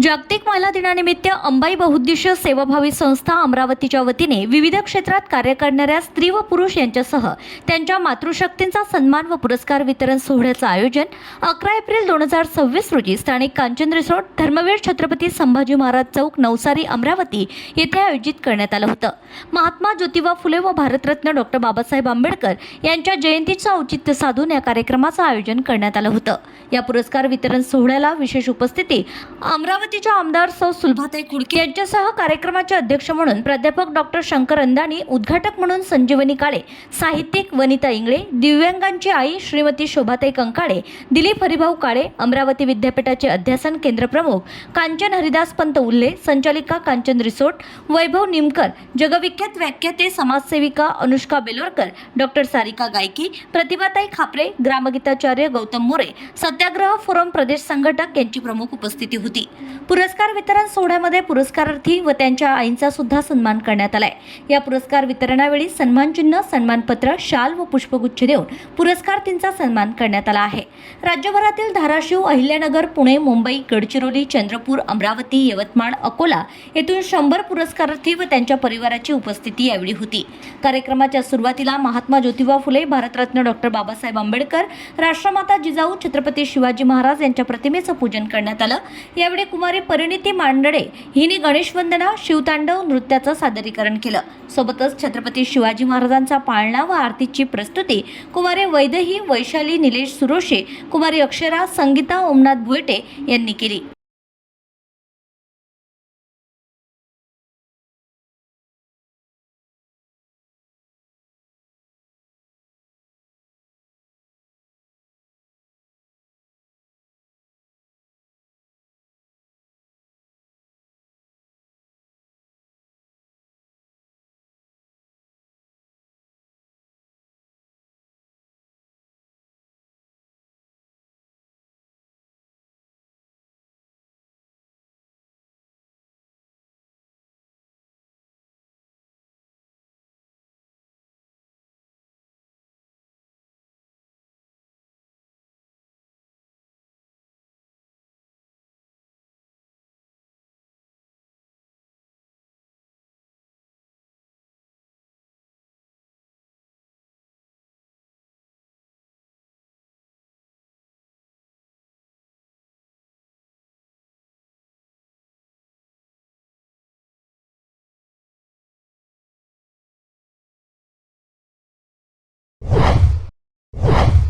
जागतिक महिला दिनानिमित्त अंबाई बहुउद्देशीय सेवाभावी संस्था अमरावतीच्या वतीने विविध क्षेत्रात कार्य करणाऱ्या स्त्री व पुरुष यांच्यासह त्यांच्या मातृशक्तींचा सन्मान व पुरस्कार वितरण सोहळ्याचं आयोजन 11 एप्रिल 2026 रोजी स्थानिक कांचन रिसॉर्ट, धर्मवीर छत्रपती संभाजी महाराज चौक, नवसारी, अमरावती येथे आयोजित करण्यात आलं होतं। महात्मा ज्योतिबा फुले व भारतरत्न डॉ. बाबासाहेब आंबेडकर यांच्या जयंतीचं औचित्य साधून या कार्यक्रमाचं आयोजन करण्यात आलं होतं। या पुरस्कार वितरण सोहळ्याला विशेष उपस्थिती अमरावतीच्या आमदार सौ सुलभाताई कुडके यांच्यासह कार्यक्रमाचे अध्यक्ष म्हणून प्राध्यापक डॉ. शंकर अंदानी, उद्घाटक म्हणून संजीवनी काळे, साहित्यिक वनिता इंगळे, दिव्यांगांची आई श्रीमती शोभाताई कंकाळे, दिलीप हरिभाऊ काळे, अमरावती विद्यापीठाचे अध्यासन केंद्र प्रमुख कांचन हरिदास पंत उल्ले, संचालिका कांचन रिसोर्ट वैभव निमकर, जगविख्यात व्याख्याते समाजसेविका अनुष्का बेलोरकर, डॉ. सारिका गायकी, प्रतिभाताई खापरे, ग्रामगीताचार्य गौतम मोरे, सत्याग्रह फोरम प्रदेश संघटक यांची प्रमुख उपस्थिती होती। पुरस्कार वितरण सोहळ्यामध्ये पुरस्कारार्थी व त्यांच्या आईंचा सुद्धा सन्मान करण्यात आलाय। या पुरस्कार वितरणावेळी सन्मानचिन्ह, सन्मानपत्र, शाल व पुष्पगुच्छ देऊन पुरस्कारार्थींचा सन्मान करण्यात आला आहे। राज्यभरातील धाराशिव, अहिल्यानगर, पुणे, मुंबई, गडचिरोली, चंद्रपूर, अमरावती, यवतमाळ, अकोला येथून 100 पुरस्कारार्थी व त्यांच्या परिवाराची उपस्थिती यावेळी होती। कार्यक्रमाच्या सुरुवातीला महात्मा ज्योतिबा फुले, भारतरत्न डॉ. बाबासाहेब आंबेडकर, राष्ट्रमाता जिजाऊ छत्रपती शिवाजी महाराज यांच्या प्रतिमेचं पूजन करण्यात आलं। यावेळी कुमारी परिणिती मांडडे हिने गणेश वंदना, शिवतांडव नृत्याचं सादरीकरण केलं। सोबतच छत्रपती शिवाजी महाराजांचा पाळणा व आरतीची प्रस्तुती कुमारी वैदेही, वैशाली निलेश सुरोशे, कुमारी अक्षरा, संगीता ओमनाथ भुयटे यांनी केली।